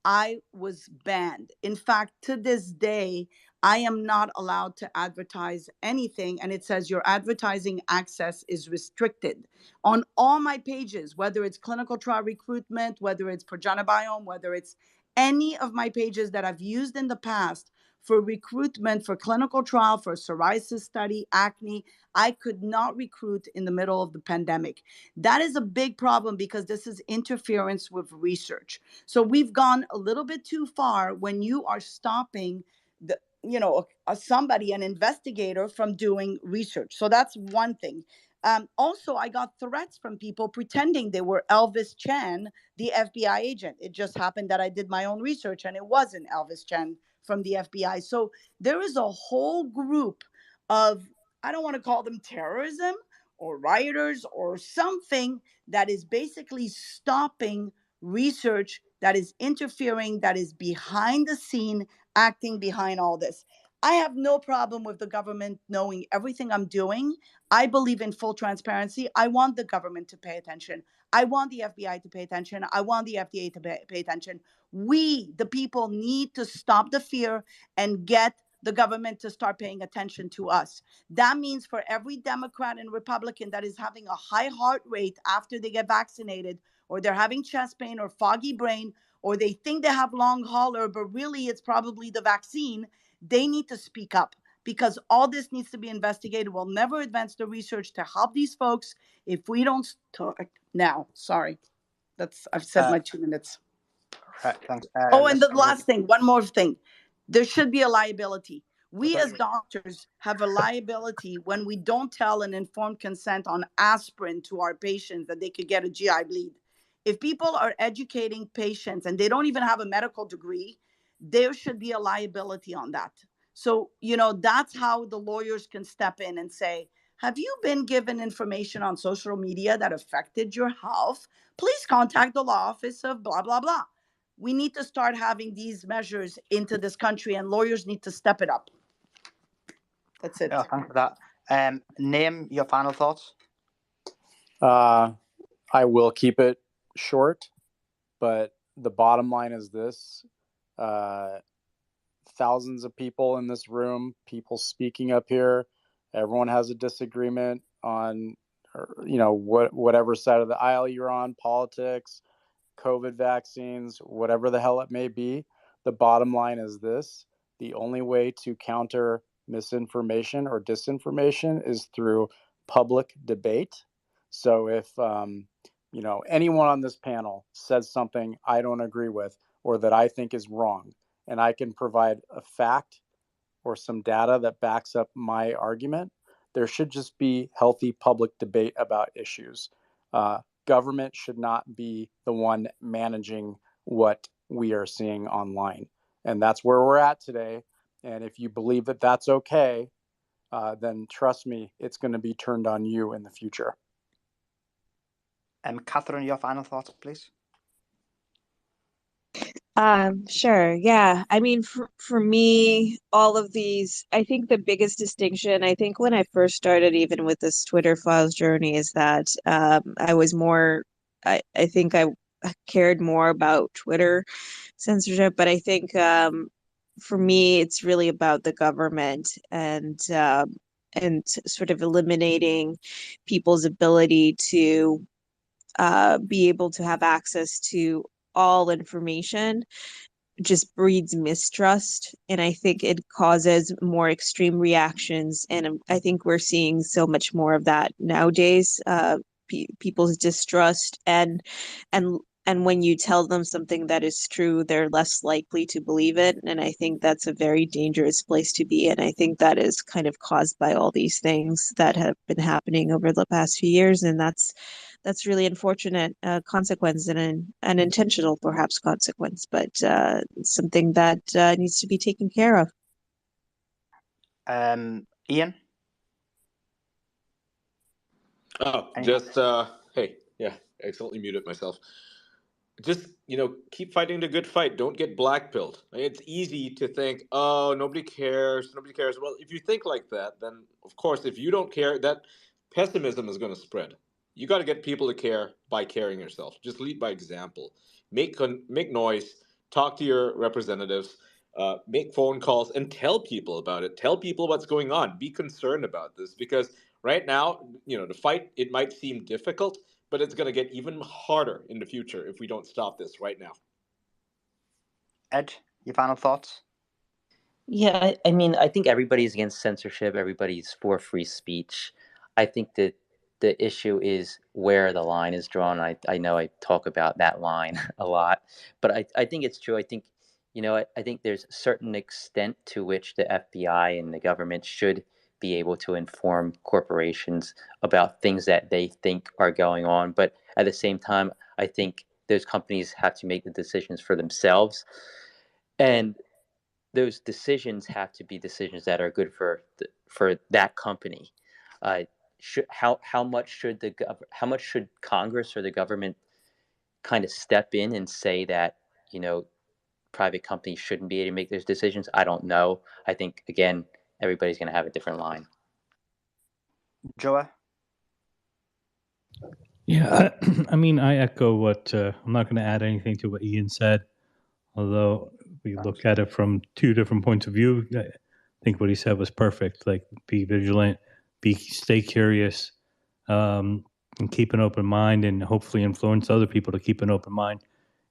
I was banned. In fact, to this day, I am not allowed to advertise anything. And it says your advertising access is restricted on all my pages, whether it's clinical trial recruitment, whether it's Progenibiome, whether it's any of my pages that I've used in the past for recruitment, for clinical trial, for psoriasis study, acne. I could not recruit in the middle of the pandemic. That is a big problem because this is interference with research. So we've gone a little bit too far when you are stopping somebody, an investigator, from doing research. So that's one thing. Also, I got threats from people pretending they were Elvis Chan, the FBI agent. It just happened that I did my own research and it wasn't Elvis Chan from the FBI. So there is a whole group of, I don't want to call them terrorism or rioters or something, that is basically stopping research, that is interfering, that is behind the scene, acting behind all this. I have no problem with the government knowing everything I'm doing. I believe in full transparency. I want the government to pay attention. I want the FBI to pay attention. I want the FDA to pay attention. We, the people, need to stop the fear and get the government to start paying attention to us. That means for every Democrat and Republican that is having a high heart rate after they get vaccinated, or they're having chest pain or foggy brain, or they think they have long hauler, but really it's probably the vaccine, they need to speak up, because all this needs to be investigated. We'll never advance the research to help these folks if we don't start now. Sorry. I've said my 2 minutes. Right, thanks. And the last thing, one more thing. There should be a liability. We as doctors have a liability when we don't tell an informed consent on aspirin to our patients that they could get a GI bleed. If people are educating patients and they don't even have a medical degree, there should be a liability on that. So, that's how the lawyers can step in and say, have you been given information on social media that affected your health? Please contact the law office of blah, blah, blah. We need to start having these measures into this country, and lawyers need to step it up. That's it. Oh, thanks for that. Name your final thoughts. I will keep it short, but the bottom line is this. Thousands of people in this room, people speaking up here. Everyone has a disagreement on, whatever side of the aisle you're on, politics, COVID vaccines, whatever the hell it may be. The bottom line is this: the only way to counter misinformation or disinformation is through public debate. So if anyone on this panel says something I don't agree with or that I think is wrong, and I can provide a fact or some data that backs up my argument, there should just be healthy public debate about issues. Government should not be the one managing what we are seeing online. And that's where we're at today. And if you believe that that's okay, then trust me, it's going to be turned on you in the future. Catherine, your final thoughts, please. Sure. Yeah. I mean, for me, all of these, I think the biggest distinction, I think when I first started, even with this Twitter files journey, is that I was more, I think I cared more about Twitter censorship, but I think for me, it's really about the government and sort of eliminating people's ability to be able to have access to all information just breeds mistrust. And I think it causes more extreme reactions. And I think we're seeing so much more of that nowadays. People's distrust and and when you tell them something that is true, they're less likely to believe it. And I think that's a very dangerous place to be. And I think that is kind of caused by all these things that have been happening over the past few years. And that's really unfortunate consequence and an unintentional perhaps consequence, but something that needs to be taken care of. Ian? Oh, Any- just hey, yeah, accidentally muted myself. Just keep fighting the good fight. Don't get blackpilled. It's easy to think, oh, nobody cares, nobody cares. Well, if you think like that, then of course, if you don't care, that pessimism is going to spread. You got to get people to care by caring yourself. Just lead by example. Make noise. Talk to your representatives. Make phone calls and tell people about it. Tell people what's going on. Be concerned about this because right now, the fight, it might seem difficult, but it's going to get even harder in the future if we don't stop this right now. Ed, your final thoughts? Yeah, I mean, I think everybody's against censorship. Everybody's for free speech. I think that the issue is where the line is drawn. I know I talk about that line a lot, but I think it's true. I think, I think there's a certain extent to which the FBI and the government should be able to inform corporations about things that they think are going on. But at the same time, I think those companies have to make the decisions for themselves. And those decisions have to be decisions that are good for that company. How much should Congress or the government kind of step in and say that private companies shouldn't be able to make those decisions? I don't know. I think again, everybody's going to have a different line. Joa? Yeah, I mean, I echo what I'm not going to add anything to what Ian said, although we look at it from two different points of view. I think what he said was perfect. Like, be vigilant, stay curious, and keep an open mind, and hopefully influence other people to keep an open mind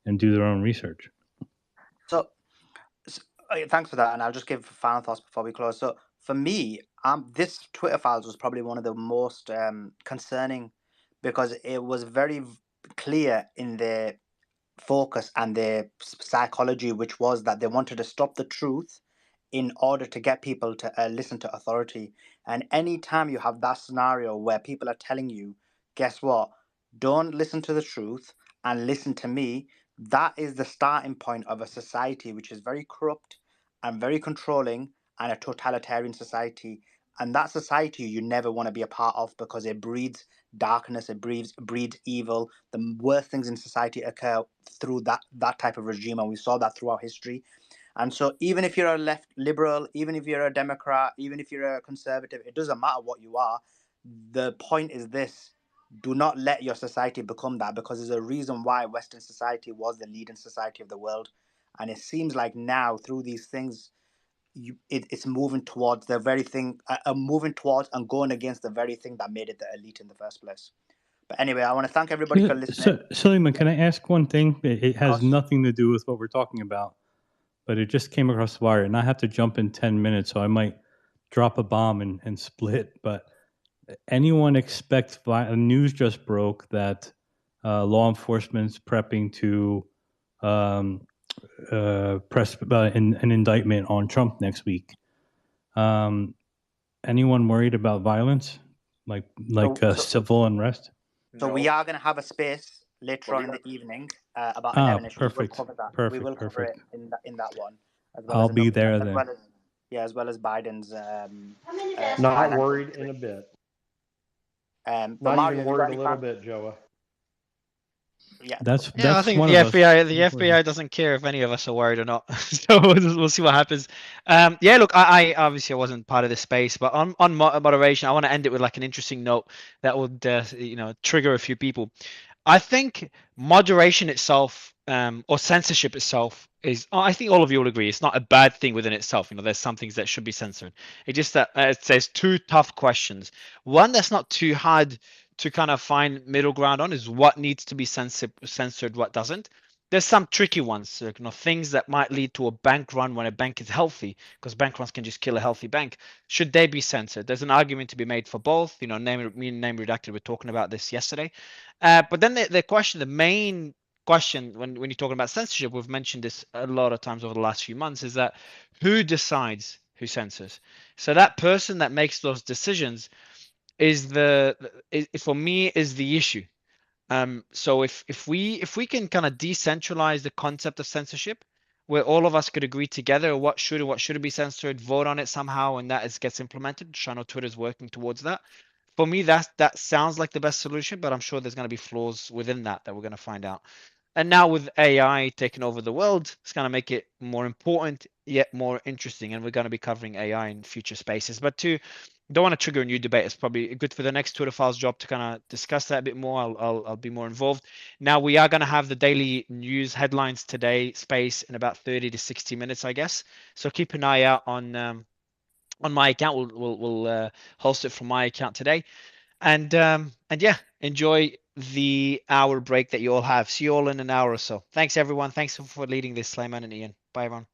and do their own research. So, thanks for that, and I'll just give final thoughts before we close. So, for me, this Twitter files was probably one of the most concerning because it was very clear in their focus and their psychology, which was that they wanted to stop the truth in order to get people to listen to authority. And anytime you have that scenario where people are telling you, guess what, don't listen to the truth and listen to me, that is the starting point of a society which is very corrupt and very controlling and a totalitarian society. And that society you never want to be a part of because it breeds darkness, it breeds evil. The worst things in society occur through that type of regime, and we saw that throughout history. And so even if you're a left liberal, even if you're a Democrat, even if you're a conservative, it doesn't matter what you are. The point is this: do not let your society become that, because there's a reason why Western society was the leading society of the world. And it seems like now through these things, it's moving towards the very thing, moving towards and going against the very thing that made it the elite in the first place. But anyway, I want to thank everybody for listening. Suleiman, can I ask one thing? It has course. nothing to do with what we're talking about, but it just came across the wire, and I have to jump in 10 minutes, so I might drop a bomb and split. But anyone expect news just broke that law enforcement's prepping to press an indictment on Trump next week. Anyone worried about violence, like civil unrest? So we are going to have a space later on in the evening about 11ish. Perfect. We will cover that. Perfect. We will cover Perfect. it in that one. As I'll be there then. As well as Biden's. Not worried in a bit. But Not Mario, even worried a little bit, Joa. Yeah. Yeah, I think one the of us. FBI doesn't care if any of us are worried or not. So we'll see what happens. Yeah, look, I obviously I wasn't part of this space, but on moderation, I want to end it with like an interesting note that would trigger a few people. I think moderation itself, or censorship itself, is. I think all of you will agree it's not a bad thing within itself. There's some things that should be censored. It's just that it says two tough questions. One that's not too hard to kind of find middle ground on is what needs to be censored, what doesn't. There's some tricky ones, things that might lead to a bank run when a bank is healthy, because bank runs can just kill a healthy bank. Should they be censored? There's an argument to be made for both. Me and Name Redacted were talking about this yesterday. But then the main question when you're talking about censorship, we've mentioned this a lot of times over the last few months, is that who decides who censors? So that person that makes those decisions is for me is the issue. So if we can kind of decentralize the concept of censorship, where all of us could agree together what should and what shouldn't be censored, vote on it somehow, and that gets implemented. Which I know Twitter's working towards that. For me, that sounds like the best solution, but I'm sure there's going to be flaws within that we're going to find out. And now with AI taking over the world, it's going to make it more important yet more interesting. And we're going to be covering AI in future spaces. But don't want to trigger a new debate. It's probably good for the next Twitter Files job to kind of discuss that a bit more. I'll be more involved. Now we are going to have the daily news headlines today space in about 30 to 60 minutes, I guess. So keep an eye out on my account. We'll host it from my account today. And yeah, enjoy the hour break that you all have. See you all in an hour or so. Thanks everyone. Thanks for leading this, Slayman and Ian. Bye everyone.